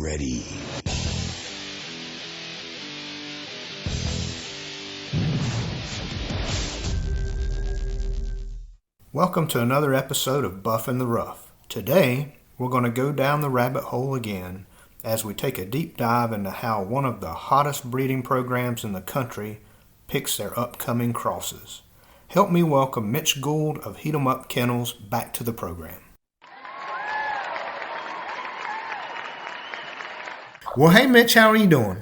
ready. Welcome to another episode of Buff in the Rough. Today, we're going to go down the rabbit hole again as we take a deep dive into how one of the hottest breeding programs in the country picks their upcoming crosses. Help me welcome Mitch Gould of Heat 'em Up Kennels back to the program. Well, hey Mitch, how are you doing?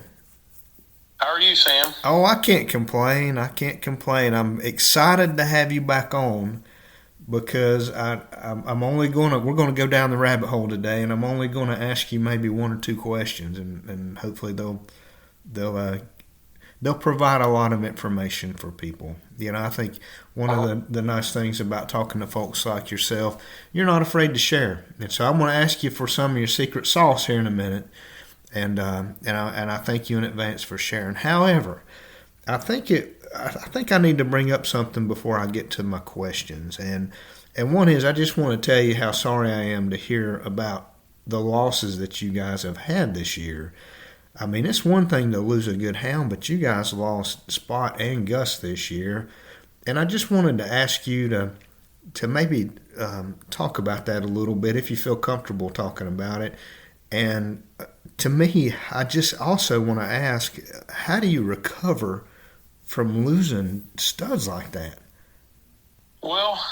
How are you, Sam? Oh, I can't complain. I'm excited to have you back on because we're going to go down the rabbit hole today, and I'm only going to ask you maybe one or two questions, and hopefully they'll provide a lot of information for people. You know, I think one of the nice things about talking to folks like yourself, you're not afraid to share. And so I'm going to ask you for some of your secret sauce here in a minute, and I thank you in advance for sharing. However, I think I need to bring up something before I get to my questions, and one is I just want to tell you how sorry I am to hear about the losses that you guys have had this year. I mean, it's one thing to lose a good hound, but you guys lost Spot and Gus this year, and I just wanted to ask you to maybe talk about that a little bit if you feel comfortable talking about it. And to me, I just also want to ask, how do you recover from losing studs like that? Well,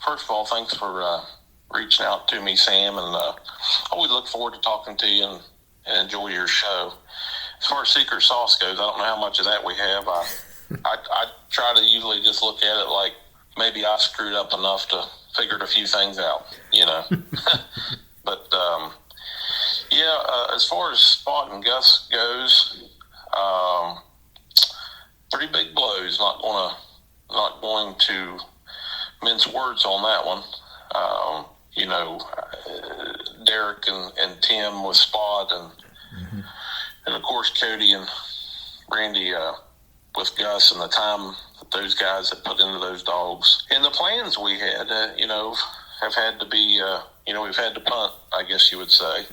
first of all, thanks for reaching out to me, Sam, and I always look forward to talking to you and enjoy your show. As far as secret sauce goes, I don't know how much of that we have. I try to usually just look at it like maybe I screwed up enough to figure a few things out, you know. But as far as Spot and Gus goes, pretty big blows. Not going to mince words on that one. Derek and Tim with Spot, and of course Cody and Randy with Gus, and the time that those guys have put into those dogs, and the plans we had, have had to be, we've had to punt, I guess you would say.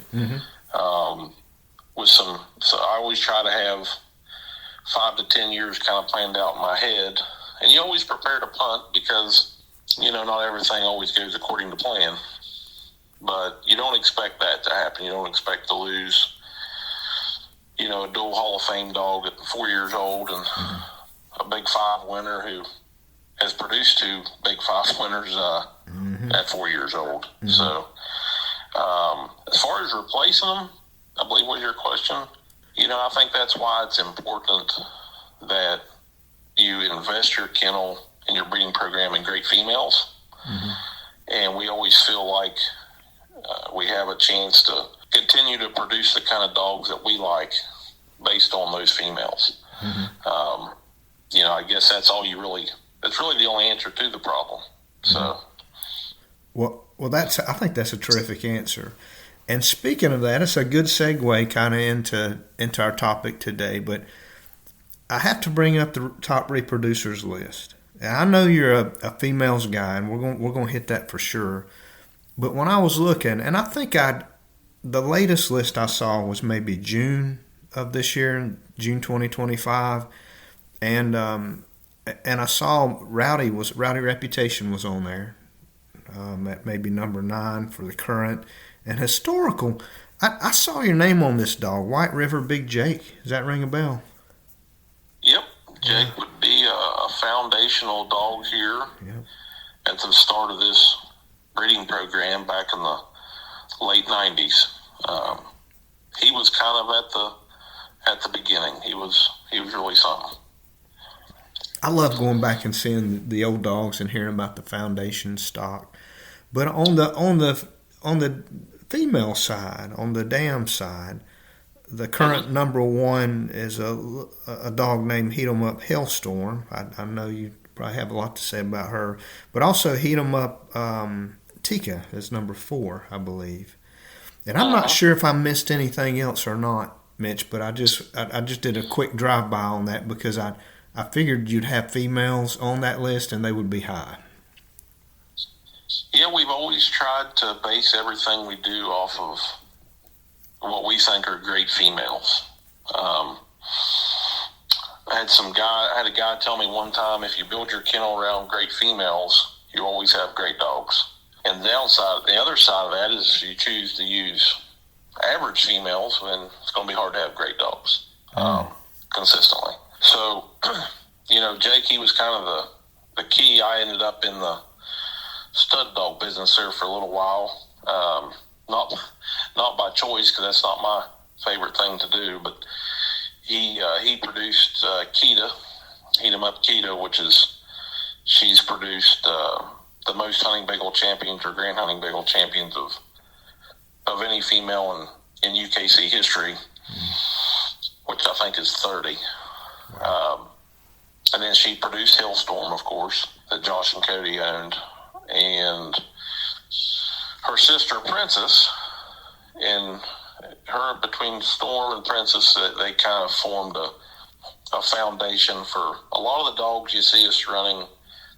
So I always try to have 5 to 10 years kind of planned out in my head, and you always prepare to punt because, not everything always goes according to plan, but you don't expect that to happen. You don't expect to lose, a dual Hall of Fame dog at 4 years old and a Big Five winner who has produced 2 Big Five winners at 4 years old. So as far as replacing them, I believe was your question. I think that's why it's important that you invest your kennel and your breeding program in great females. And we always feel like we have a chance to continue to produce the kind of dogs that we like based on those females. I guess that's really the only answer to the problem. So, well, I think that's a terrific answer. And speaking of that, it's a good segue kind of into our topic today. But I have to bring up the top reproducers list. And I know you're a females guy, and we're going to hit that for sure. But when I was looking, and I think the latest list I saw was maybe June of this year, June 2025, and I saw Rowdy Reputation was on there at maybe number 9 for the current. And historical, I saw your name on this dog, White River Big Jake. Does that ring a bell? Yep, Jake would be a foundational dog here at the start of this breeding program back in the late 90s. He was kind of at the beginning. He was really something. I love going back and seeing the old dogs and hearing about the foundation stock. But on the female side, on the dam side, the current number 1 is a dog named Heat 'em Up Hailstorm. I know you probably have a lot to say about her, but also Heat 'em Up Tika is number 4, I believe. And I'm not sure if I missed anything else or not, Mitch, but I just did a quick drive-by on that because I figured you'd have females on that list and they would be high. Yeah, we've always tried to base everything we do off of what we think are great females. I had a guy tell me one time, if you build your kennel around great females, you always have great dogs. And the other side of that is you choose to use average females, then it's going to be hard to have great dogs consistently. So, Jake, he was kind of the key. I ended up in the stud dog business there for a little while. Not by choice, because that's not my favorite thing to do, but he produced Kita, Heat 'em Up Kita, she's produced the most hunting bagel champions or grand hunting bagel champions of any female in UKC history, which I think is 30. And then she produced Hailstorm, of course, that Josh and Cody owned, and her sister Princess, and her, between Storm and Princess, they kind of formed a foundation for a lot of the dogs you see us running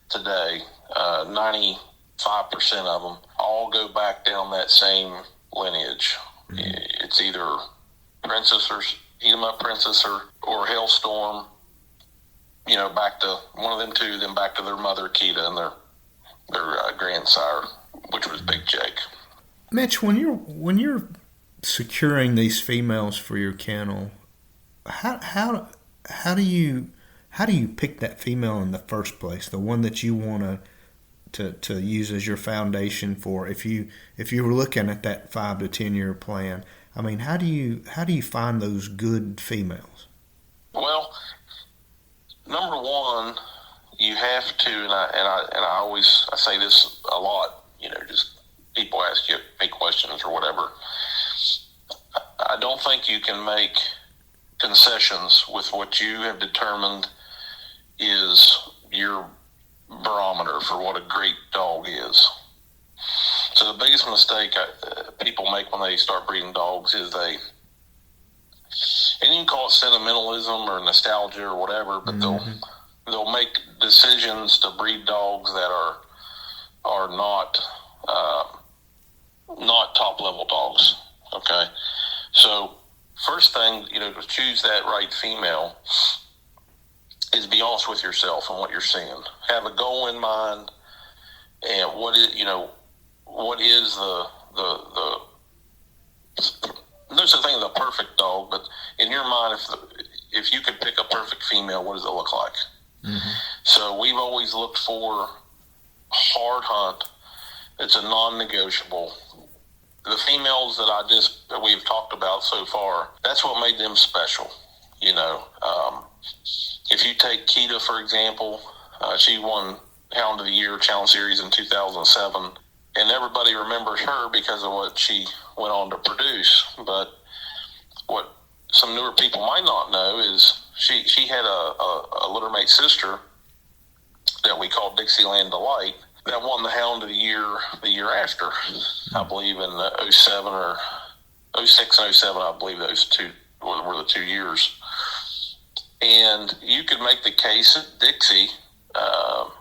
today. 95% of them all go back down that same lineage. Mm-hmm. It's either Princess or Heat 'em Up Princess or Hailstorm, back to one of them two, then back to their mother Kita and their grandsire, which was Big Jake. Mitch, when you're securing these females for your kennel, how do you pick that female in the first place, the one that you want to use as your foundation for, if you were looking at that 5 to 10 year plan? I mean, how do you find those good females? Well, number one, you have to, and I say this a lot. Just people ask you big questions or whatever. I don't think you can make concessions with what you have determined is your barometer for what a great dog is. So the biggest mistake people make when they start breeding dogs is and you can call it sentimentalism or nostalgia or whatever, but they'll make decisions to breed dogs that are not top level dogs. Okay, so first thing, to choose that right female is be honest with yourself and what you're seeing. Have a goal in mind, and what is the there's the thing, the perfect dog, but in your mind, if you could pick a perfect female, what does it look like? Mm-hmm. So we've always looked for hard hunt. It's a non-negotiable. The females that we've talked about so far, that's what made them special. If you take Kita, for example, she won Hound of the Year Challenge Series in 2007, and everybody remembers her because of what she went on to produce. But what some newer people might not know is she had a littermate sister that we called Dixieland Delight that won the Hound of the Year the year after, I believe in 07 or 06 and 07, I believe those two were the 2 years. And you could make the case that Dixie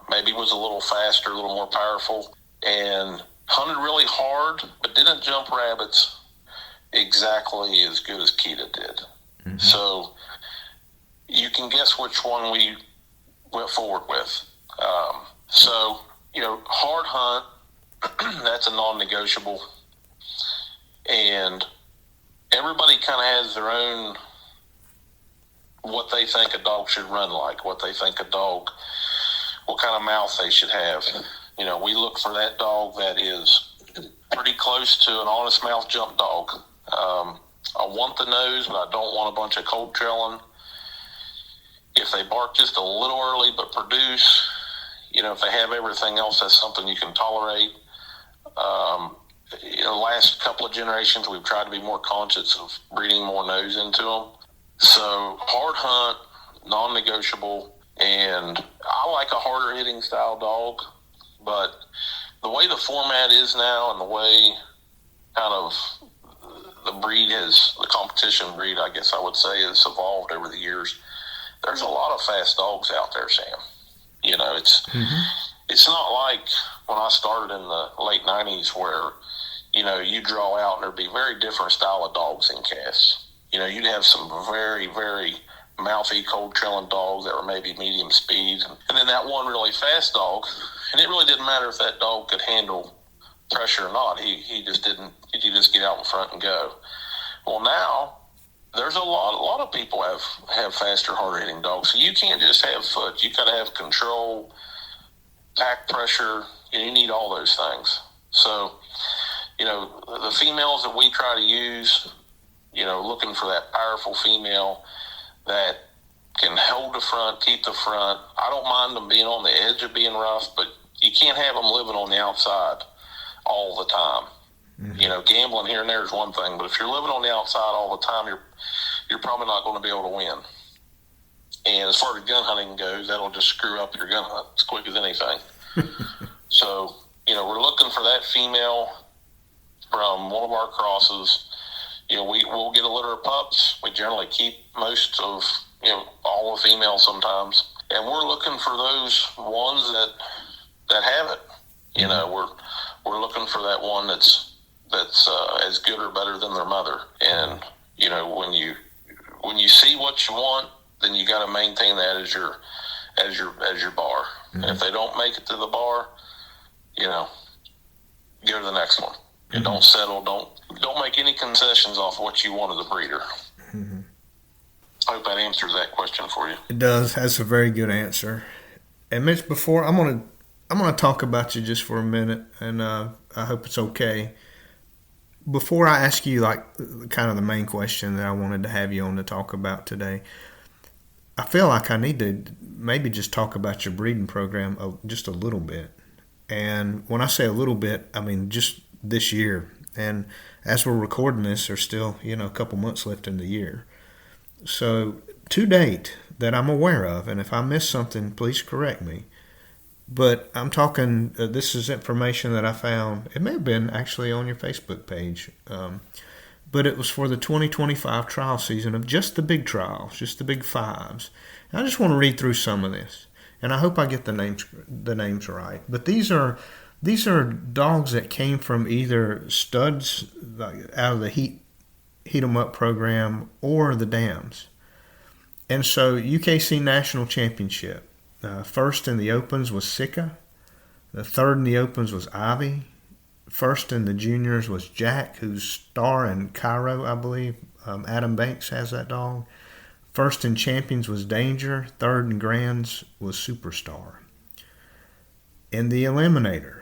maybe was a little faster, a little more powerful, and hunted really hard, but didn't jump rabbits exactly as good as Kita did. Mm-hmm. So you can guess which one we went forward with. Hard hunt, that's a non-negotiable. And everybody kind of has their own, what they think a dog should run like, what they think what kind of mouth they should have. We look for that dog that is pretty close to an honest mouth jump dog. I want the nose, but I don't want a bunch of cold trailing. If they bark just a little early but produce, if they have everything else, that's something you can tolerate. The last couple of generations, we've tried to be more conscious of breeding more nose into them. So hard hunt, non-negotiable, and I like a harder hitting style dog, but the way the format is now and the way kind of the competition breed, I guess I would say, has evolved over the years, there's a lot of fast dogs out there, Sam. It's not like when I started in the late 90s where you draw out, and there'd be very different style of dogs in casts. You'd have some very, very mouthy, cold trailing dogs that were maybe medium speed, and then that one really fast dog. And it really didn't matter if that dog could handle pressure or not. He just didn't. He could just get out in front and go. Well, now there's a lot of people have faster, harder hitting dogs. So you can't just have foot. You got to have control, pack pressure. You need all those things. So, the females that we try to use, looking for that powerful female that can hold the front, keep the front. I don't mind them being on the edge of being rough, but you can't have them living on the outside all the time. Mm-hmm. Gambling here and there is one thing, but if you're living on the outside all the time, you're probably not going to be able to win. And as far as gun hunting goes, that'll just screw up your gun hunt as quick as anything. So, we're looking for that female from one of our crosses. We'll get a litter of pups. We generally keep most of, all the females sometimes. And we're looking for those ones that have it. We're looking for that one that's as good or better than their mother. And, when you see what you want, then you got to maintain that as your bar. Mm-hmm. And if they don't make it to the bar, go to the next one. Mm-hmm. Don't settle. Don't make any concessions off what you want as a breeder. Mm-hmm. I hope that answers that question for you. It does. That's a very good answer. And Mitch, before I'm gonna talk about you just for a minute, and I hope it's okay. Before I ask you, kind of the main question that I wanted to have you on to talk about today, I feel like I need to maybe just talk about your breeding program just a little bit. And when I say a little bit, I mean just this year. And as we're recording this, there's still, a couple months left in the year. So to date that I'm aware of, and if I miss something, please correct me. But I'm talking, this is information that I found. It may have been actually on your Facebook page. But it was for the 2025 trial season of just the big trials, just the big fives. And I just want to read through some of this. And I hope I get the names right. But these are dogs that came from either studs out of the Heat 'em Up program or the dams. And so UKC National Championship. First in the Opens was Sika. The third in the Opens was Ivy. First in the juniors was Jack, who's star in Cairo, I believe. Adam Banks has that dog. First in champions was Danger. Third in grands was Superstar. In the Eliminator,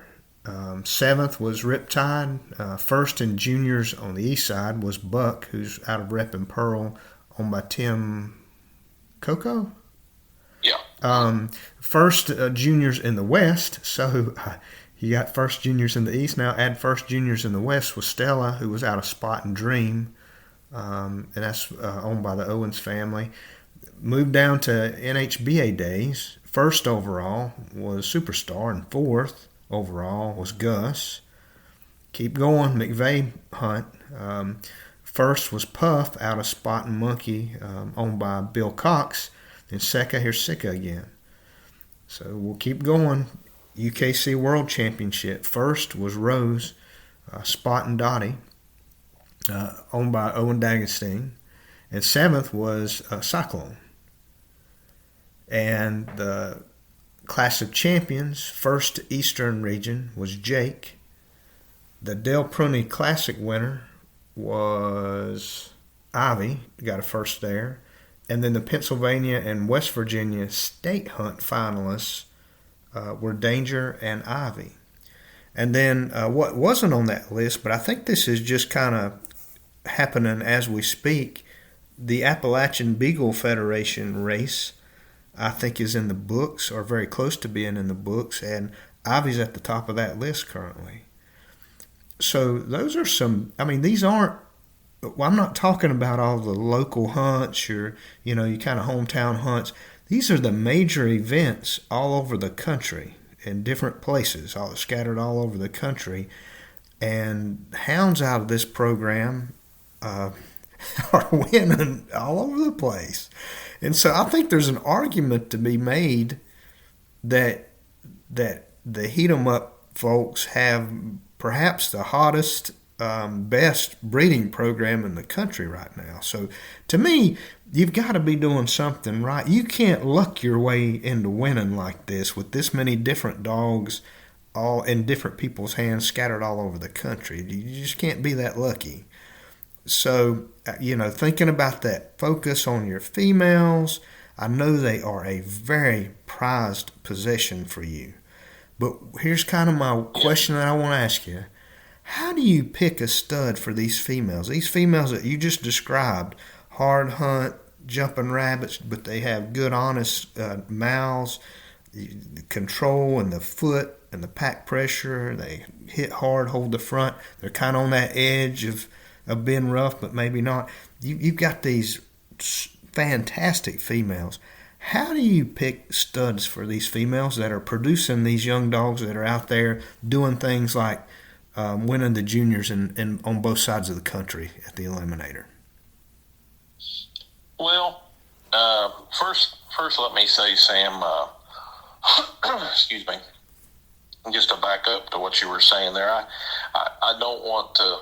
seventh was Riptide. First in juniors on the east side was Buck, who's out of Rep and Pearl, owned by Tim Coco. Yeah. First juniors in the west, so you got first juniors in the east. Now add first juniors in the west was Stella, who was out of Spot and Dream, and that's owned by the Owens family. Moved down to NHBA days. First overall was Superstar, and fourth overall was Gus. Keep going, McVeigh Hunt. First was Puff out of Spot and Monkey, owned by Bill Cox. And here's Sika again. So we'll keep going. UKC World Championship. First was Rose, Spot and Dottie, owned by Owen Dagestein. And seventh was Cyclone. And the Class of Champions, first Eastern region, was Jake. The Del Pruney Classic winner was Ivy, got a first there. And then the Pennsylvania and West Virginia state hunt finalists were Danger and Ivy. And then what wasn't on that list, but I think this is just kind of happening as we speak, the Appalachian Beagle Federation race, I think, is in the books or very close to being in the books, and Ivy's at the top of that list currently. So those are some, these aren't, I'm not talking about all the local hunts or, you kind of hometown hunts. These are the major events all over the country in different places, all scattered all over the country. And hounds out of this program are winning all over the place. And so I think there's an argument to be made that the Heat 'em Up folks have perhaps the hottest best breeding program in the country right now. So to me, you've got to be doing something right. You can't luck your way into winning like this with this many different dogs all in different people's hands scattered all over the country. You just can't be that lucky. So, thinking about that, focus on your females. I know they are a very prized possession for you. But here's kind of my question that I want to ask you. How do you pick a stud for these females? These females that you just described, hard hunt, jumping rabbits, but they have good, honest mouths, control and the foot and the pack pressure. They hit hard, hold the front. They're kind of on that edge of being rough, but maybe not. You've got these fantastic females. How do you pick studs for these females that are producing these young dogs that are out there doing things like winning the juniors and on both sides of the country at the Eliminator? Well, first let me say, Sam, excuse me, just to back up to what you were saying there, I don't want to,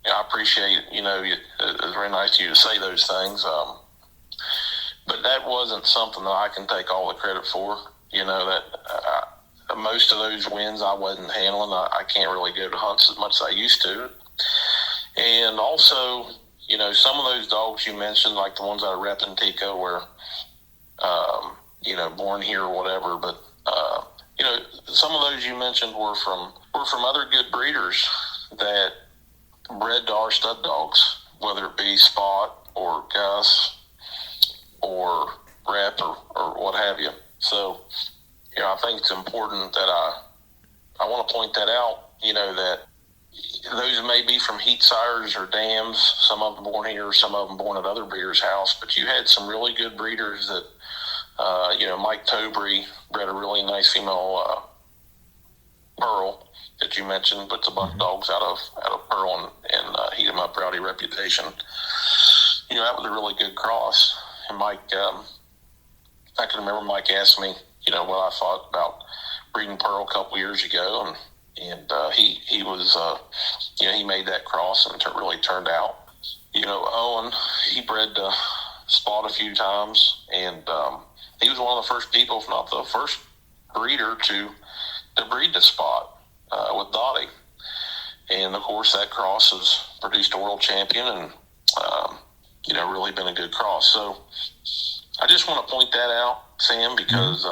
I appreciate, it's very nice of you to say those things, but that wasn't something that I can take all the credit for. Most of those wins I wasn't handling. I can't really go to hunts as much as I used to. And also, some of those dogs you mentioned, like the ones out of Rep and Tico were, born here or whatever. But, some of those you mentioned were from other good breeders that bred to our stud dogs, whether it be Spot or Gus or Rep or what have you. So, I think it's important that I want to point that out, that those may be from heat sires or dams, some of them born here, some of them born at other breeders' house, but you had some really good breeders that, Mike Tobry bred a really nice female Pearl that you mentioned, puts a bunch of dogs out of Pearl and heat them up, rowdy reputation. That was a really good cross. And Mike, I can remember Mike asked me, what I thought about breeding Pearl a couple years ago, and he was, he made that cross and it really turned out. Owen, he bred Spot a few times, and he was one of the first people, if not the first breeder to breed the Spot with Dottie. And of course, that cross has produced a world champion, and really been a good cross. So I just want to point that out, Sam, because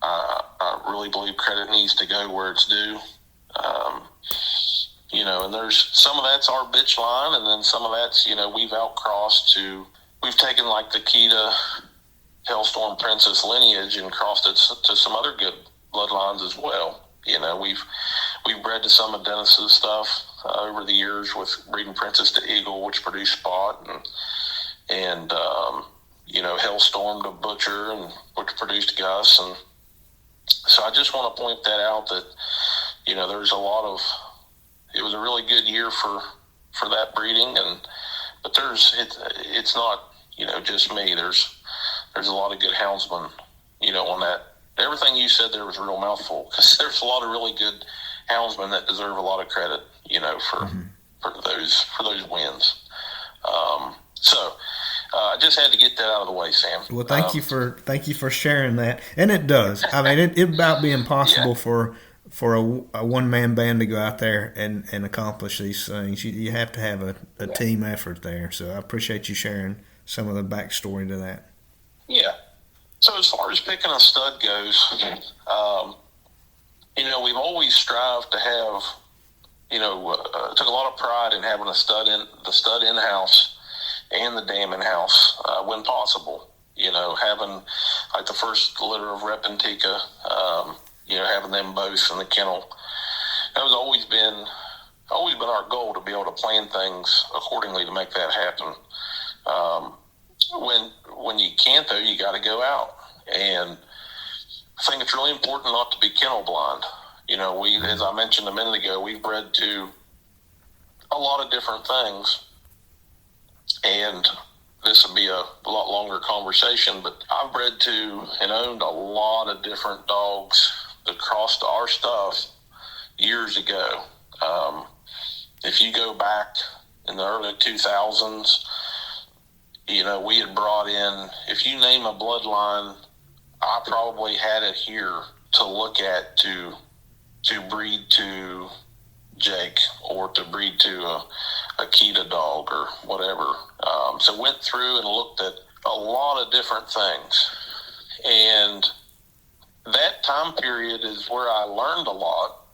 I really believe credit needs to go where it's due. And there's some of that's our bitch line, and then some of that's, we've outcrossed we've taken like the Kita Hellstorm Princess lineage and crossed it to some other good bloodlines as well. We've bred to some of Dennis's stuff over the years with breeding Princess to Eagle, which produced Spot, and Hellstorm to Butcher, and which produced Gus. And so I just want to point that out that, there's a lot of, it was a really good year for that breeding, but it's not, just me. There's a lot of good houndsmen, on that. Everything you said there was a real mouthful, because there's a lot of really good houndsmen that deserve a lot of credit, for those wins. So I just had to get that out of the way, Sam. Well, thank you for sharing that. And it does. I mean, it about be impossible for a one-man band to go out there and accomplish these things. You have to have a team effort there. So I appreciate you sharing some of the backstory to that. Yeah. So as far as picking a stud goes, we've always strived to have, took a lot of pride in having the stud in-house and the dam in-house when possible. Having like the first litter of Rep and Tika, having them both in the kennel. That was always been our goal, to be able to plan things accordingly to make that happen. When you can't, though, you got to go out. And I think it's really important not to be kennel blind. As I mentioned a minute ago, we've bred to a lot of different things. And this would be a lot longer conversation, but I've bred to and owned a lot of different dogs that crossed our stuff years ago. if you go back in the early 2000s, we had brought in, if you name a bloodline, I probably had it here to look at to breed to Jake or to breed to a Akita dog or whatever. So went through and looked at a lot of different things. And that time period is where I learned a lot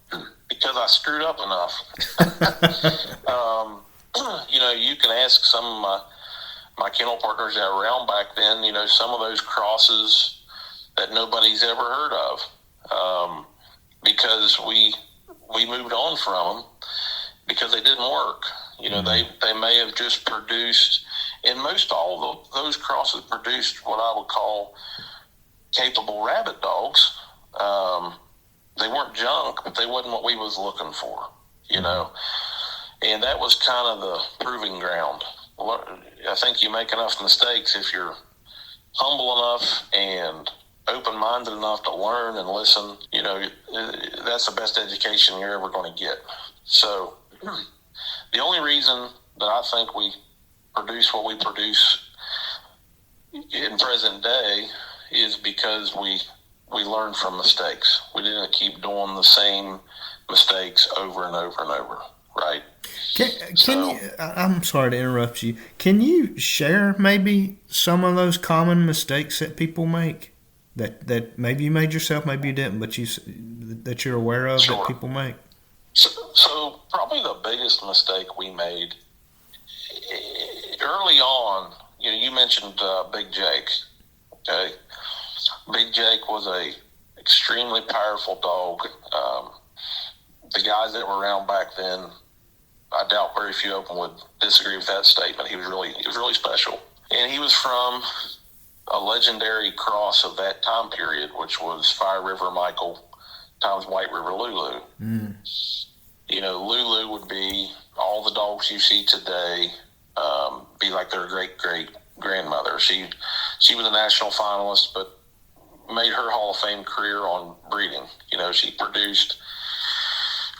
because I screwed up enough. You can ask some of my kennel partners that were around back then, some of those crosses that nobody's ever heard of, because we moved on from them because they didn't work. They may have just produced, and most all of those crosses produced what I would call capable rabbit dogs. They weren't junk, but they wasn't what we was looking for, and that was kind of the proving ground. I think you make enough mistakes if you're humble enough and open-minded enough to learn and listen. That's the best education you're ever going to get. So the only reason that I think we produce what we produce in present day is because we learned from mistakes. We didn't keep doing the same mistakes over and over and over, right? Can you? I'm sorry to interrupt you. Can you share maybe some of those common mistakes that people make that maybe you made yourself, maybe you didn't, but that you're aware of? Sure. That people make? So probably the biggest mistake we made early on, you mentioned Big Jake. Okay, Big Jake was a extremely powerful dog. The guys that were around back then, I doubt very few of them would disagree with that statement. He was really special, and he was from a legendary cross of that time period, which was Fire River Michael times White River Lulu. Lulu would be all the dogs you see today, be like their great grandmother. She was a national finalist, but made her Hall of Fame career on breeding. She produced,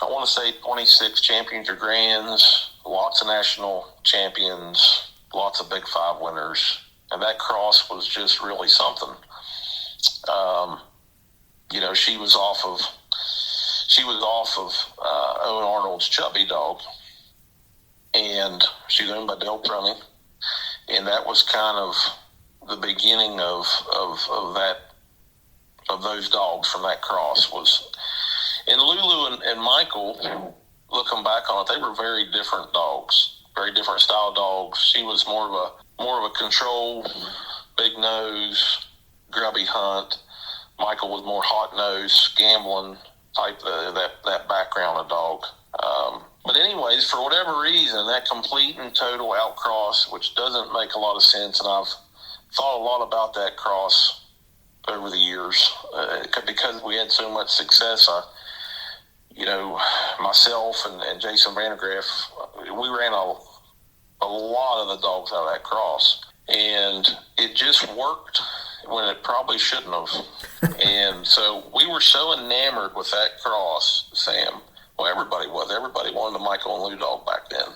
I want to say, 26 champions or grands, lots of national champions, lots of Big Five winners, and that cross was just really something. She was off of Owen Arnold's Chubby dog, and she was owned by Dale Prunning, and that was kind of the beginning of those dogs from that cross was. And Lulu and Michael, looking back on it, they were very different dogs, very different style dogs. She was more of a control, big nose, grubby hunt. Michael was more hot nose, gambling type that background of dog. But anyways, for whatever reason, that complete and total outcross, which doesn't make a lot of sense, and I've thought a lot about that cross over the years because we had so much success. Myself and Jason Vandergraff, we ran a lot of the dogs out of that cross, and it just worked when it probably shouldn't have. And so we were so enamored with that cross, Sam. Well, everybody was. Everybody wanted a Michael and Lou dog back then.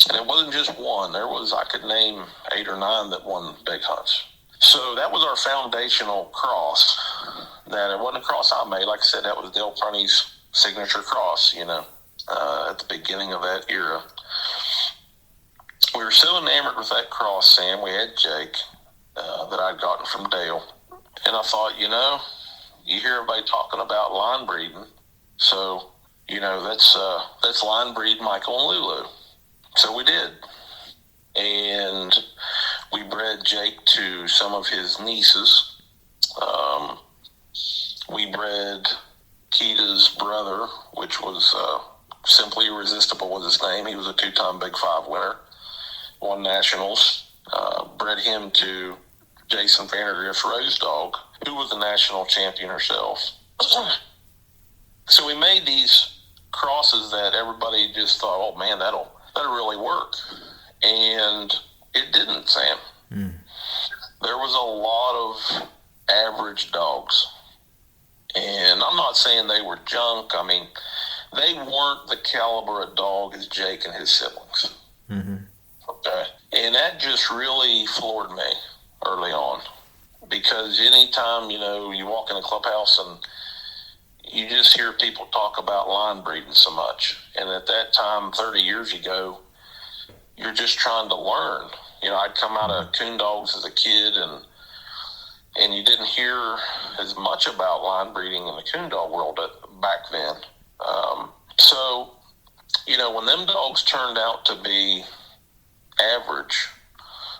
And it wasn't just one. I could name 8 or 9 that won big hunts. So that was our foundational cross. That it wasn't a cross I made. Like I said, that was Dale Pruney's signature cross, at the beginning of that era. We were so enamored with that cross, Sam. We had Jake that I'd gotten from Dale. And I thought, you hear everybody talking about line breeding. So, let's line breed Michael and Lulu. So we did. And we bred Jake to some of his nieces. We bred Keita's brother, which was Simply Irresistible was his name. He was a 2-time Big Five winner, won nationals. Bred him to Jason Vandergriff's Rose dog, who was a national champion herself. So we made these crosses that everybody just thought, oh man, that'll really work. And it didn't, Sam. There was a lot of average dogs. And I'm not saying they were junk. I mean, they weren't the caliber of dog as Jake and his siblings. Mm-hmm. Okay. And that just really floored me early on, because anytime, you walk in a clubhouse and you just hear people talk about line breeding so much. And at that time, 30 years ago, you're just trying to learn. I'd come out of coon dogs as a kid, and you didn't hear as much about line breeding in the coon dog world back then. So, when them dogs turned out to be average,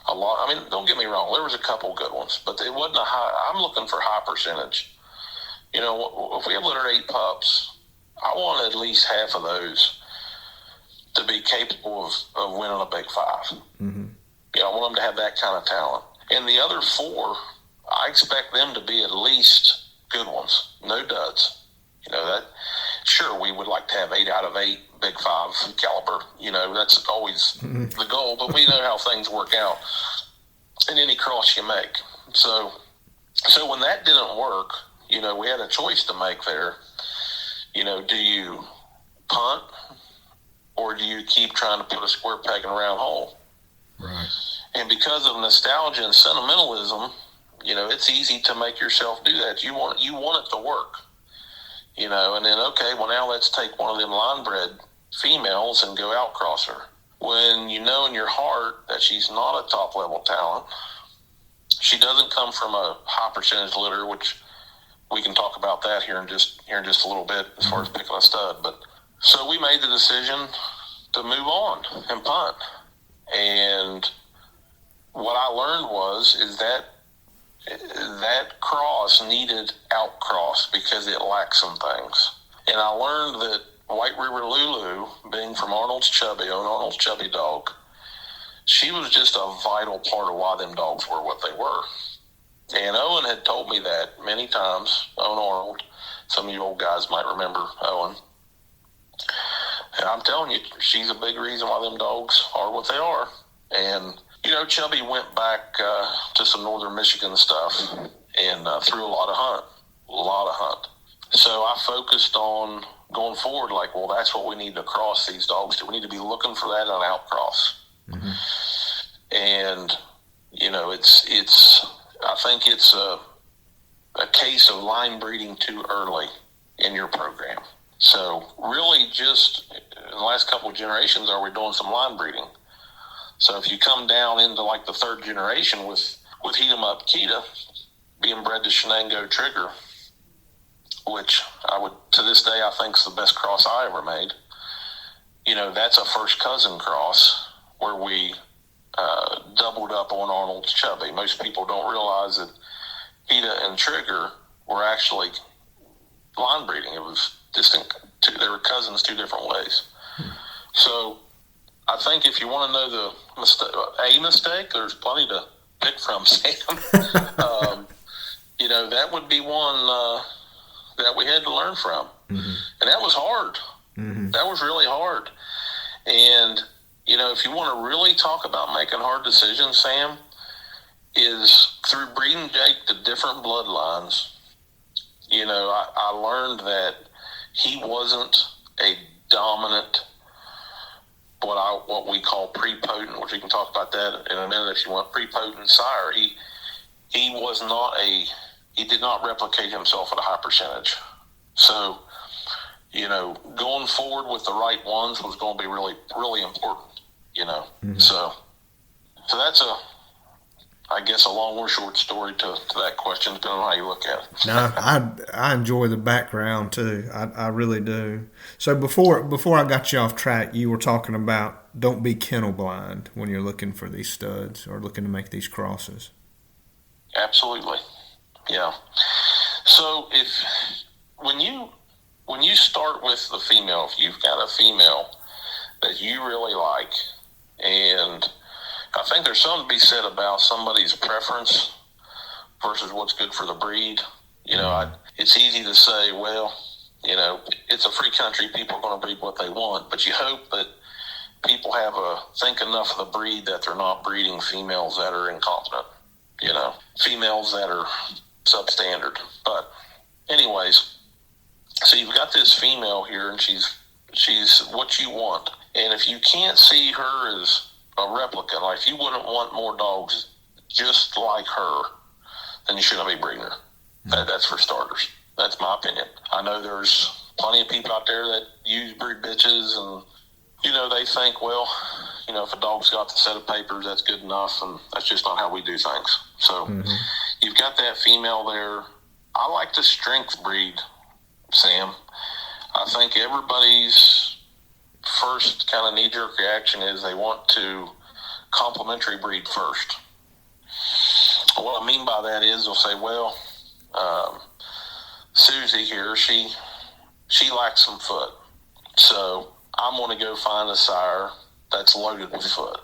a lot, don't get me wrong, there was a couple good ones, but it wasn't a high. I'm looking for high percentage. If we have litter 8 pups, I want at least half of those to be capable of winning a Big 5. Mm-hmm. I want them to have that kind of talent. And the other 4, I expect them to be at least good ones, no duds. Sure, we would like to have 8 out of 8 Big 5 caliber. That's always the goal, but we know how things work out in any cross you make. So when that didn't work, we had a choice to make there. Do you punt, or do you keep trying to put a square peg in a round hole? Right. And because of nostalgia and sentimentalism, it's easy to make yourself do that. You want it to work. And then, okay, well, now let's take one of them line bred females and go out cross her. When you know in your heart that she's not a top level talent, she doesn't come from a high percentage litter, which we can talk about that here in just a little bit as far as picking a stud. But so we made the decision to move on and punt. And what I learned is that cross needed outcross because it lacked some things. And I learned that White River Lulu, being from Arnold's Chubby dog, she was just a vital part of why them dogs were what they were. And Owen had told me that many times, Owen Arnold. Some of you old guys might remember Owen. And I'm telling you, she's a big reason why them dogs are what they are. And Chubby went back to some northern Michigan stuff and threw a lot of hunt. So I focused on going forward, like, well, that's what we need to cross these dogs to. We need to be looking for that on outcross. Mm-hmm. And, I think it's a case of line breeding too early in your program. So really just in the last couple of generations are we doing some line breeding. So if you come down into like the 3rd generation with Heat 'em Up Kita being bred to Shenango Trigger, which to this day, I think is the best cross I ever made. That's a first cousin cross where we doubled up on Arnold's Chubby. Most people don't realize that Kita and Trigger were actually line breeding. It was distinct. They were cousins 2 different ways. So I think if you want to know the mistake, there's plenty to pick from, Sam. That would be one that we had to learn from. Mm-hmm. And that was hard. Mm-hmm. That was really hard. And, if you want to really talk about making hard decisions, Sam, is through breeding Jake to different bloodlines. I learned that he wasn't a dominant, what we call prepotent, which we can talk about that in a minute if you want, prepotent sire. He was not he did not replicate himself at a high percentage. So, going forward with the right ones was going to be really, really important, Mm-hmm. So that's I guess a long or short story to that question, depending on how you look at it. No, I enjoy the background too. I really do. So before I got you off track, you were talking about don't be kennel blind when you're looking for these studs or looking to make these crosses. Absolutely, yeah. So when you start with the female, if you've got a female that you really like, and I think there's something to be said about somebody's preference versus what's good for the breed. It's easy to say, well, it's a free country. People are going to breed what they want, but you hope that people think enough of the breed that they're not breeding females that are incompetent, females that are substandard. But anyways, so you've got this female here and she's She's what you want. And if you can't see her as a replica, like if you wouldn't want more dogs just like her, then you shouldn't be breeding her. That's for starters. That's my opinion. I know there's plenty of people out there that use breed bitches, and they think, well, if a dog's got the set of papers, that's good enough, and that's just not how we do things. So you've got that female there. I like the strength breed, Sam. I think everybody's first kind of knee-jerk reaction is they want to complementary breed first. What I mean by that is they'll say, well, Susie here, she lacks some foot, so I'm going to go find a sire that's loaded with foot.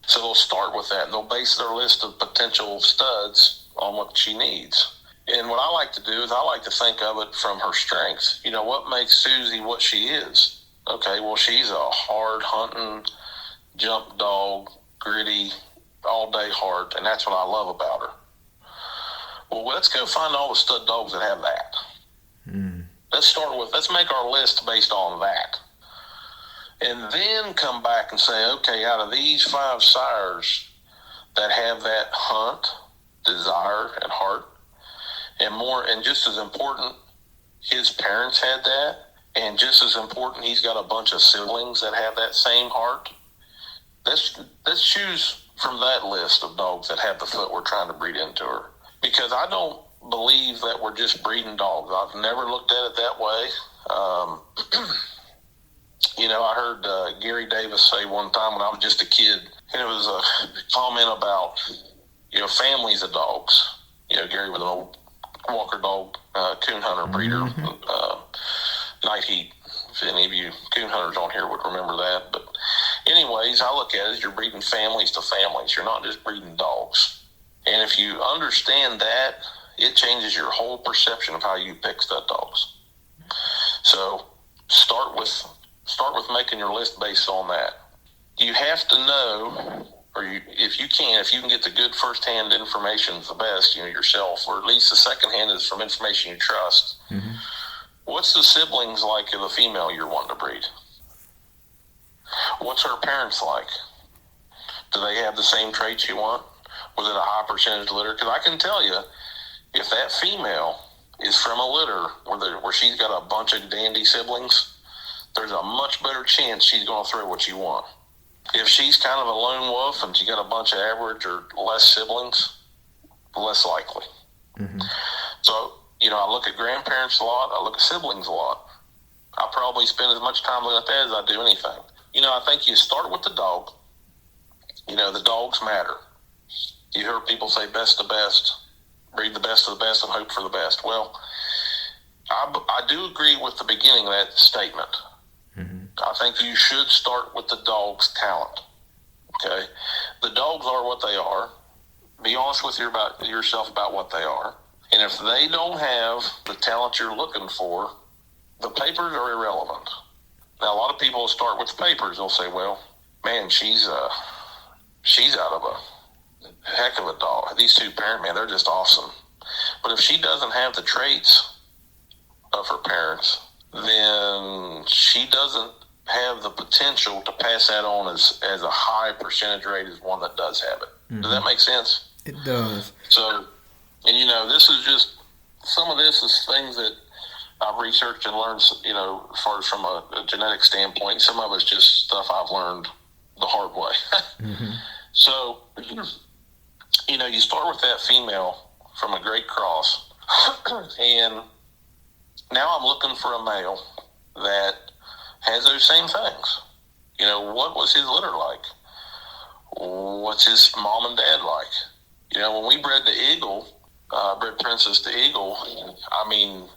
So they'll start with that, and they'll base their list of potential studs on what she needs. And what I like to do is I like to think of it from her strengths. What makes Susie what she is? Okay, well, she's a hard hunting, jump dog, gritty, all-day heart, and that's what I love about her. Well, let's go find all the stud dogs that have that. Let's make our list based on that. And then come back and say, okay, out of these 5 sires that have that hunt, desire, and heart, and just as important, his parents had that, and just as important, he's got a bunch of siblings that have that same heart. Let's choose from that list of dogs that have the foot we're trying to breed into her. Because I don't believe that we're just breeding dogs. I've never looked at it that way. I heard Gary Davis say one time when I was just a kid, and it was a comment about, families of dogs. Gary was an old Walker dog, coon hunter, breeder, night heat. If any of you coon hunters on here would remember that. But anyways, I look at it as you're breeding families to families. You're not just breeding dogs. And if you understand that, it changes your whole perception of how you pick stud dogs. So start with making your list based on that. You have to know, if you can get the good first-hand information, the best, yourself, or at least the second-hand is from information you trust. What's the siblings like of the female you're wanting to breed? What's her parents like? Do they have the same traits you want? Was it a high percentage litter? Because I can tell you, if that female is from a litter where she's got a bunch of dandy siblings, there's a much better chance she's going to throw what you want. If she's kind of a lone wolf and she got a bunch of average or less siblings, less likely. So, I look at grandparents a lot. I look at siblings a lot. I probably spend as much time looking at that as I do anything. I think you start with the dog. The dogs matter. You hear people say best of best, breed the best of the best and hope for the best. Well, I do agree with the beginning of that statement. I think you should start with the dog's talent. Okay? The dogs are what they are. Be honest with yourself about what they are. And if they don't have the talent you're looking for, the papers are irrelevant. Now, a lot of people start with the papers. They'll say, well, man, she's out of a heck of a dog. These 2 parent, man, they're just awesome. But if she doesn't have the traits of her parents, then she doesn't have the potential to pass that on as a high percentage rate as one that does have it. Does that make sense? It does. So, and this is just, some of this is things that I've researched and learned, as far as from a genetic standpoint. Some of it's just stuff I've learned the hard way. So, you start with that female from a great cross, and now I'm looking for a male that has those same things. What was his litter like? What's his mom and dad like? When we bred the Eagle, bred Princess to Eagle, I mean,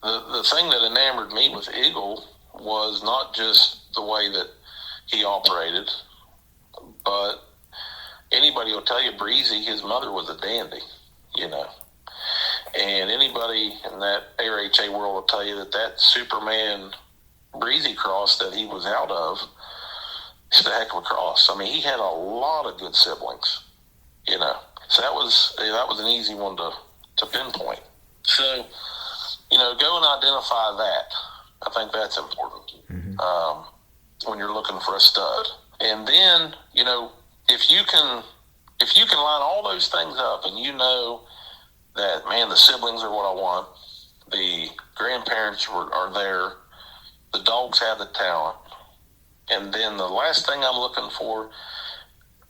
the thing that enamored me with Eagle was not just the way that he operated, but anybody will tell you Breezy, his mother was a dandy, And anybody in that ARHA world will tell you that Superman Breezy cross that he was out of is a heck of a cross. I mean, he had a lot of good siblings, So that was an easy one to pinpoint. So, go and identify that. I think that's important Mm-hmm. when you're looking for a stud. And then, if you can line all those things up, and that, man, the siblings are what I want, the grandparents are there, the dogs have the talent, and then the last thing I'm looking for,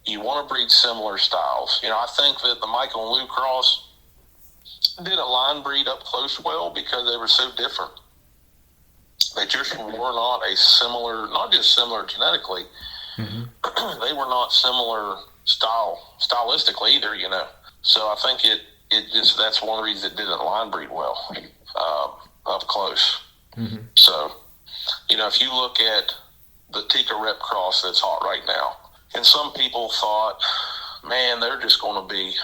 you want to breed similar styles. I think that the Michael and Lou cross didn't line breed up close well because they were so different. They just were not not just similar genetically, Mm-hmm. they were not similar stylistically either, So I think that's one of the reasons it didn't line breed well up close. Mm-hmm. So, if you look at the Tika Rep cross that's hot right now, and some people thought, man, they're just going to be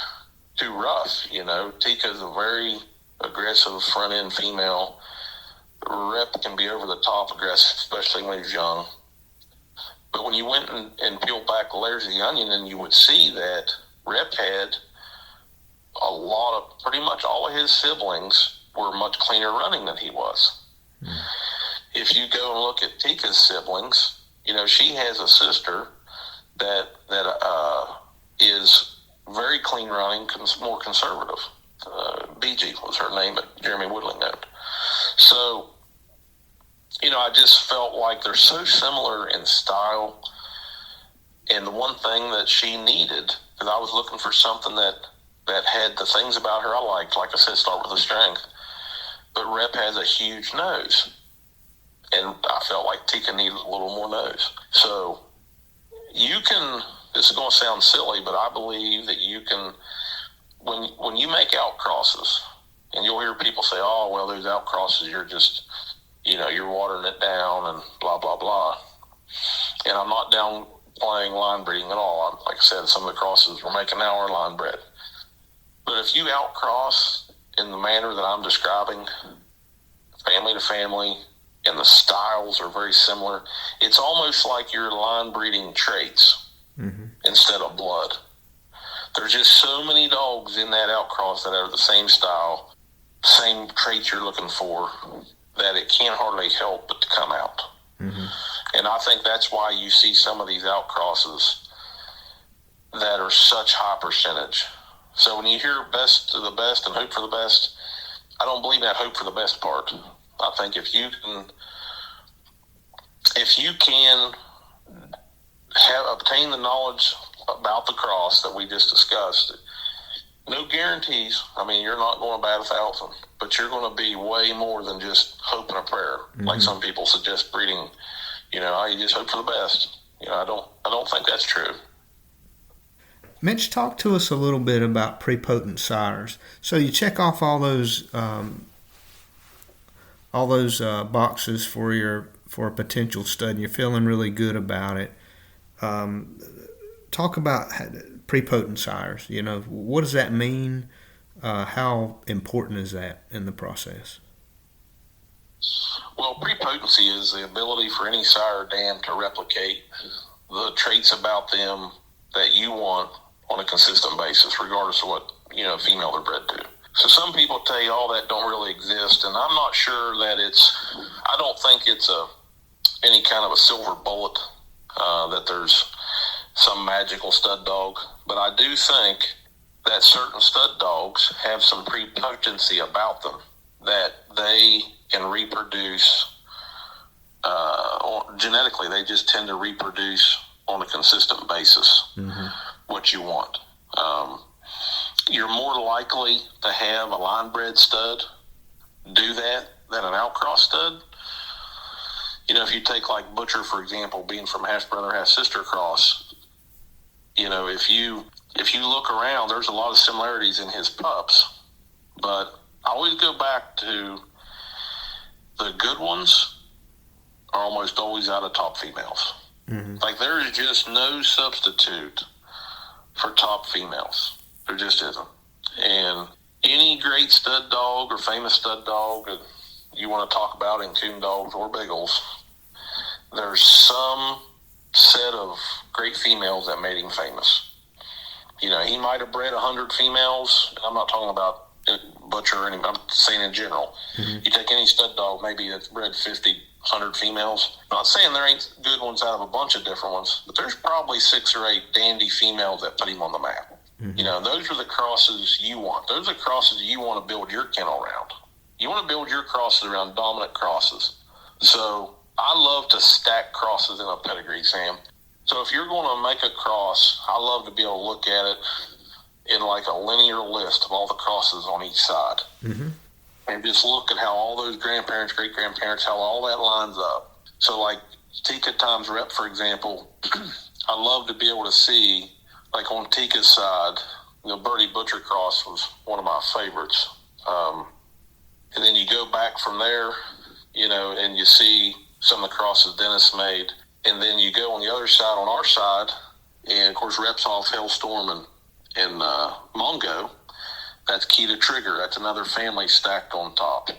too rough. Tika's a very aggressive front end female. Rep can be over the top aggressive, especially when he's young. But when you went and peeled back the layers of the onion, then you would see that Rep had pretty much all of his siblings were much cleaner running than he was. Mm. If you go and look at Tika's siblings, she has a sister that is very clean running, more conservative. BG was her name that Jeremy Woodley noted. So, I just felt like they're so similar in style. And the one thing that she needed, because I was looking for something that had the things about her I liked, like I said, start with the strength. But Rep has a huge nose. And I felt like Tika needed a little more nose. So this is going to sound silly, but I believe that you can, when you make outcrosses, and you'll hear people say, oh, well, those outcrosses, you're just, you're watering it down and blah, blah, blah. And I'm not downplaying line breeding at all. Like I said, some of the crosses we're making now are line bred. But if you outcross in the manner that I'm describing, family to family, and the styles are very similar, it's almost like you're line breeding traits instead of blood. There's just so many dogs in that outcross that are the same style, same traits you're looking for, that it can't hardly help but to come out. Mm-hmm. And I think that's why you see some of these outcrosses that are such high percentage. So when you hear best of the best and hope for the best, I don't believe that hope for the best part. I think if you can obtain the knowledge about the cross that we just discussed, no guarantees. I mean, you're not going to bat 1,000, but you're going to be way more than just hope and a prayer. Mm-hmm. Like some people suggest breeding, you just hope for the best. I don't think that's true. Mitch, talk to us a little bit about prepotent sires. So you check off all those boxes for a potential stud, and you're feeling really good about it. Talk about prepotent sires. What does that mean? How important is that in the process? Well, prepotency is the ability for any sire or dam to replicate the traits about them that you want on a consistent basis, regardless of what female they're bred to. So some people tell you all that don't really exist, and I'm not sure that I don't think it's any kind of a silver bullet that there's some magical stud dog, but I do think that certain stud dogs have some prepotency about them, that they can reproduce genetically. They just tend to reproduce on a consistent basis what you want. You're more likely to have a line bred stud do that than an outcross stud. If you take like Butcher, for example, being from half brother, half sister cross, if you look around, there's a lot of similarities in his pups, but I always go back to the good ones are almost always out of top females. Mm-hmm. Like there is just no substitute for top females. There just isn't. And any great stud dog or famous stud dog that you want to talk about in coon dogs or beagles, there's some set of great females that made him famous. He might have bred 100 females, and I'm not talking about butcher, I'm saying in general. Mm-hmm. You take any stud dog, maybe that's bred 50, 100 females. I'm not saying there ain't good ones out of a bunch of different ones, but there's probably 6 or 8 dandy females that put him on the map. Mm-hmm. Those are the crosses you want. Those are the crosses you want to build your kennel around. You want to build your crosses around dominant crosses. So I love to stack crosses in a pedigree, Sam. So if you're going to make a cross, I love to be able to look at it in like a linear list of all the crosses on each side. Mm-hmm. And just look at how all those grandparents, great-grandparents, how all that lines up. So like Tika times Rep, for example, I love to be able to see, like on Tika's side, the Birdie Butcher cross was one of my favorites. And then you go back from there, and you see some of the crosses Dennis made. And then you go on the other side, on our side, and of course Rep's off Hailstorm and Mongo. That's Key to Trigger. That's another family stacked on top.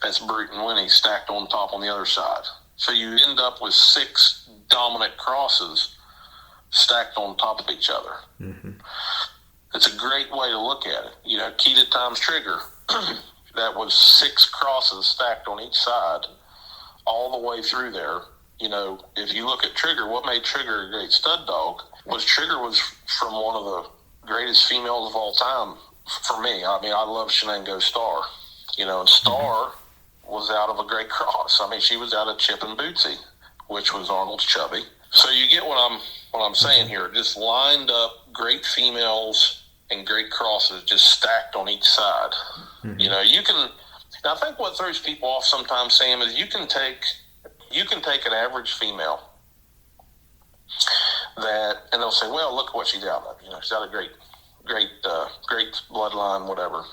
That's Brute and Winnie stacked on top on the other side. So you end up with 6 dominant crosses stacked on top of each other. Mm-hmm. It's a great way to look at it. Key to times Trigger. That was 6 crosses stacked on each side all the way through there. If you look at Trigger, what made Trigger a great stud dog was Trigger was from one of the greatest females of all time for me. I mean, I love Shenango Star. And Star was out of a great cross. I mean, she was out of Chip and Bootsy, which was Arnold's Chubby. So you get what I'm saying here. Just lined up great females and great crosses just stacked on each side. Mm-hmm. You can. I think what throws people off sometimes, Sam, is you can take an average female and they'll say, well, look at what she's out of. She's got a great bloodline, whatever.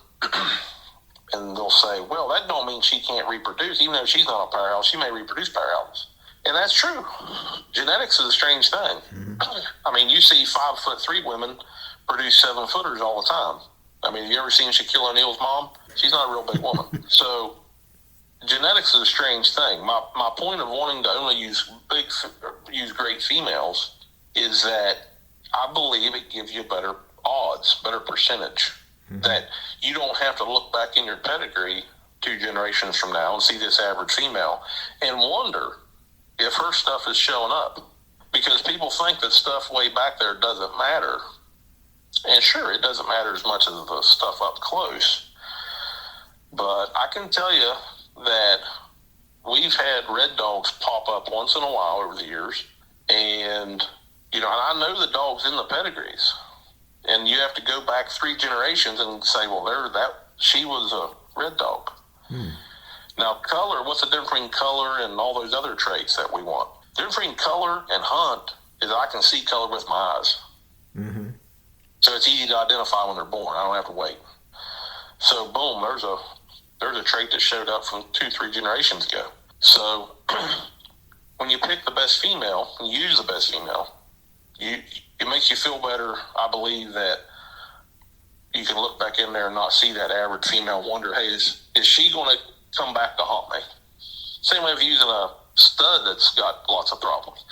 And they'll say, well, that don't mean she can't reproduce. Even though she's not a powerhouse, she may reproduce powerhouses. And that's true. Genetics is a strange thing. Mm-hmm. I mean, you see 5'3" women produce 7-footers all the time. I mean, have you ever seen Shaquille O'Neal's mom? She's not a real big woman. So genetics is a strange thing. My point of wanting to only use great females is that I believe it gives you better odds, better percentage. Mm-hmm. That you don't have to look back in your pedigree 2 generations from now and see this average female and wonder if her stuff is showing up. Because people think that stuff way back there doesn't matter. And sure, it doesn't matter as much as the stuff up close. But I can tell you that we've had red dogs pop up once in a while over the years. And, I know the dogs in the pedigrees. And you have to go back 3 generations and say, well, she was a red dog. Now, color, what's the difference between color and all those other traits that we want? The difference between color and hunt is I can see color with my eyes. Mm-hmm. So it's easy to identify when they're born. I don't have to wait. So, boom, there's a trait that showed up from 2-3 generations ago. So when you pick the best female and use the best female, it makes you feel better. I believe that you can look back in there and not see that average female, wonder, hey, is she going to come back to haunt me? Same way of using a stud that's got lots of problems.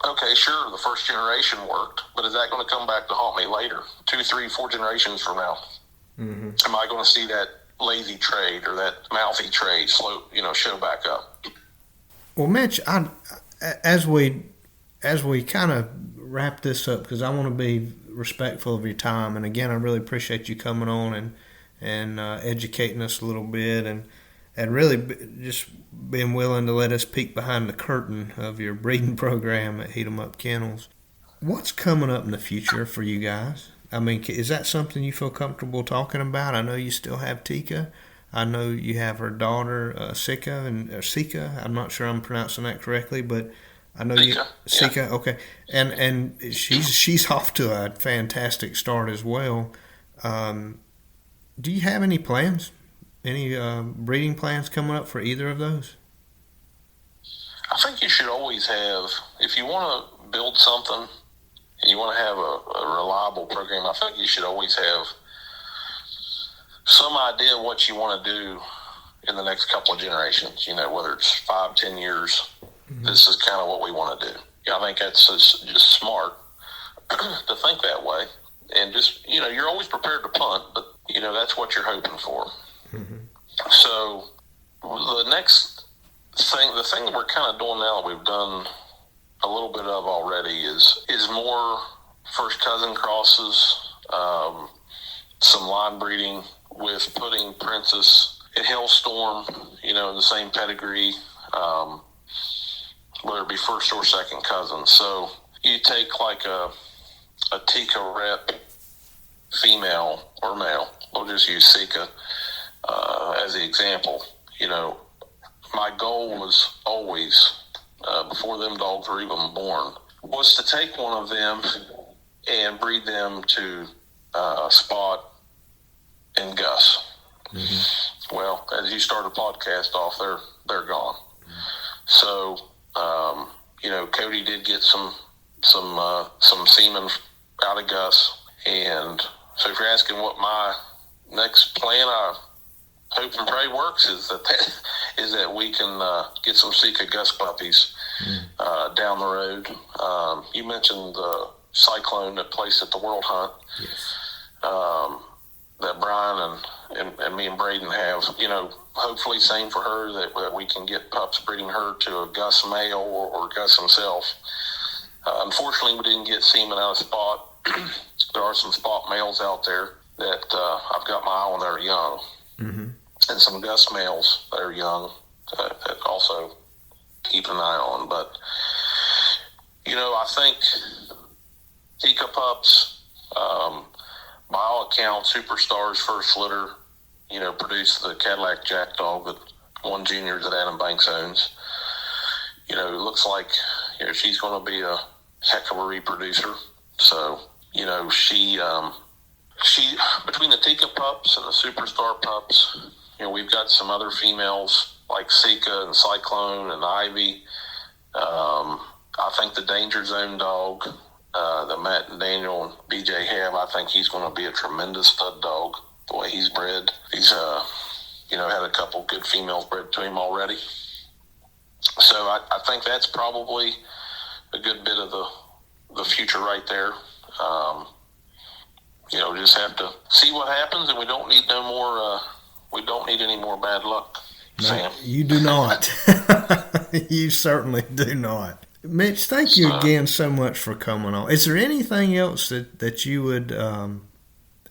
Okay, sure, the first generation worked, but is that going to come back to haunt me later, 2, 3, 4 generations from now? Mm-hmm. Am I going to see that lazy trait or that mouthy trait show back up? Well, Mitch, as we kind of wrap this up, because I want to be respectful of your time, and again, I really appreciate you coming on and educating us a little bit, and really just being willing to let us peek behind the curtain of your breeding program at Heat 'em Up Kennels. What's coming up in the future for you guys? I mean, is that something you feel comfortable talking about? I know you still have Tika. I know you have her daughter, Sika. I'm not sure I'm pronouncing that correctly, but I know Sika. Yeah. Okay, and she's off to a fantastic start as well. Do you have any plans? Any breeding plans coming up for either of those? I think you should always have, if you want to build something and you want to have a reliable program, I think you should always have some idea of what you want to do in the next couple of generations, whether it's 5-10 years. Mm-hmm. This is kind of what we want to do. I think that's just smart to think that way. And just, you're always prepared to punt, but that's what you're hoping for. Mm-hmm. So the next thing, the thing that we're kind of doing now that we've done a little bit of already is more first cousin crosses, some line breeding with putting Princess and Hailstorm, in the same pedigree, whether it be first or second cousin. So you take like a Tika Rep female or male, we'll just use Sika as the example. My goal was always, before them dogs were even born, was to take one of them and breed them to Spot and Gus. Mm-hmm. Well, as you start a podcast off, they're gone. So, Cody did get some semen out of Gus, and so if you're asking what my next plan, I hope and pray works, is that we can get some Sika Gus puppies down the road. You mentioned the Cyclone that placed at the World Hunt. Yes. That Brian and me and Braden have. Hopefully same for her, that we can get pups breeding her to a Gus male or Gus himself. Unfortunately, we didn't get semen out of Spot. There are some Spot males out there that I've got my eye on that are young. Mm-hmm. And some Gus males that are young that also keep an eye on. But, I think Tika pups, by all accounts, Superstar's first litter, produced the Cadillac Jack dog that won juniors that Adam Banks owns. It looks like, she's going to be a heck of a reproducer. So, she between the Tika pups and the Superstar pups, we've got some other females like Sika and Cyclone and Ivy. I think the Danger Zone dog, that Matt and Daniel and BJ have, I think he's going to be a tremendous stud dog, the way he's bred. He's, had a couple good females bred to him already. So I think that's probably a good bit of the future right there. Just have to see what happens, and we don't need any more bad luck, Sam. No, you do not. You certainly do not. Mitch, thank you again so much for coming on. Is there anything else that you would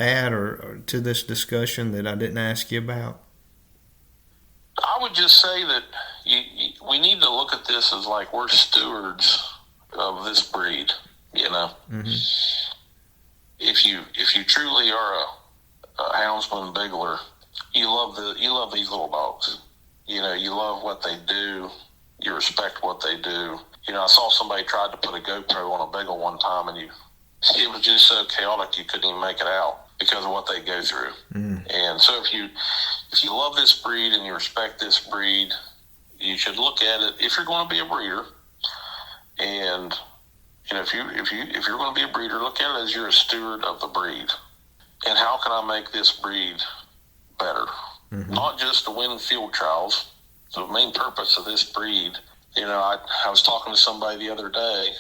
add or to this discussion that I didn't ask you about? I would just say that we need to look at this as like we're stewards of this breed. Mm-hmm. If you truly are a houndsman bigler, you love these little dogs. You love what they do. You respect what they do. I saw somebody tried to put a GoPro on a beagle one time, and it was just so chaotic you couldn't even make it out because of what they go through. Mm. And so if you love this breed and you respect this breed, you should look at it. If you're going to be a breeder, and if you're going to be a breeder, look at it as you're a steward of the breed. And how can I make this breed better? Mm-hmm. Not just to win field trials. The main purpose of this breed, I was talking to somebody the other day,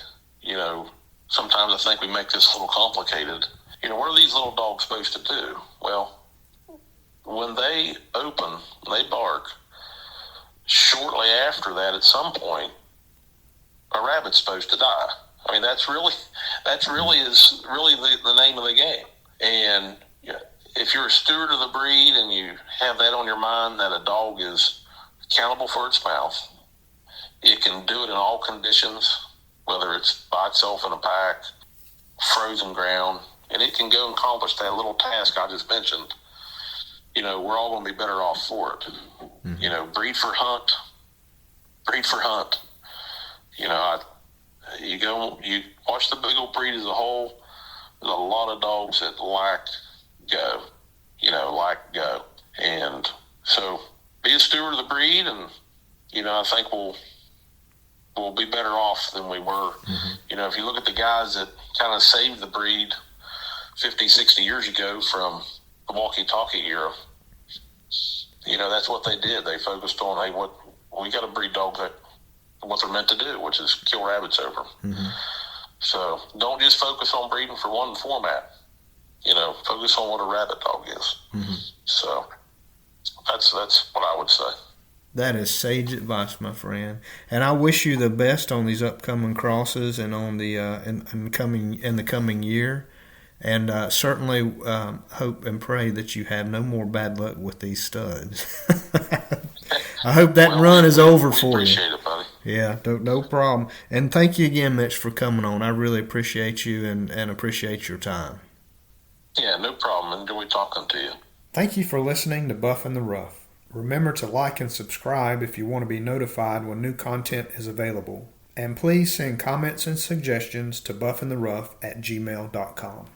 sometimes I think we make this a little complicated. What are these little dogs supposed to do? Well, when they open, they bark. Shortly after that, at some point, a rabbit's supposed to die. I mean, that's really the name of the game. And if you're a steward of the breed and you have that on your mind, that a dog is accountable for its mouth, it can do it in all conditions, whether it's by itself in a pack, frozen ground, and it can go and accomplish that little task I just mentioned. We're all going to be better off for it. Mm-hmm. Breed for hunt. You watch the big old breed as a whole. There's a lot of dogs that lack go. And so be a steward of the breed, and I think we'll be better off than we were. Mm-hmm. If you look at the guys that kind of saved the breed 50, 60 years ago from the walkie-talkie era, that's what they did. They focused on, hey, we got to breed dogs that what they're meant to do, which is kill rabbits over. Mm-hmm. So don't just focus on breeding for one format. focus on what a rabbit dog is. Mm-hmm. So that's what I would say. That is sage advice, my friend. And I wish you the best on these upcoming crosses and on the in the coming year. And certainly hope and pray that you have no more bad luck with these studs. I hope that run is over for you. Appreciate it, buddy. Yeah, no problem. And thank you again, Mitch, for coming on. I really appreciate you and appreciate your time. Yeah, no problem. Enjoy talking to you. Thank you for listening to Buff in the Rough. Remember to like and subscribe if you want to be notified when new content is available. And please send comments and suggestions to buffintherough@gmail.com.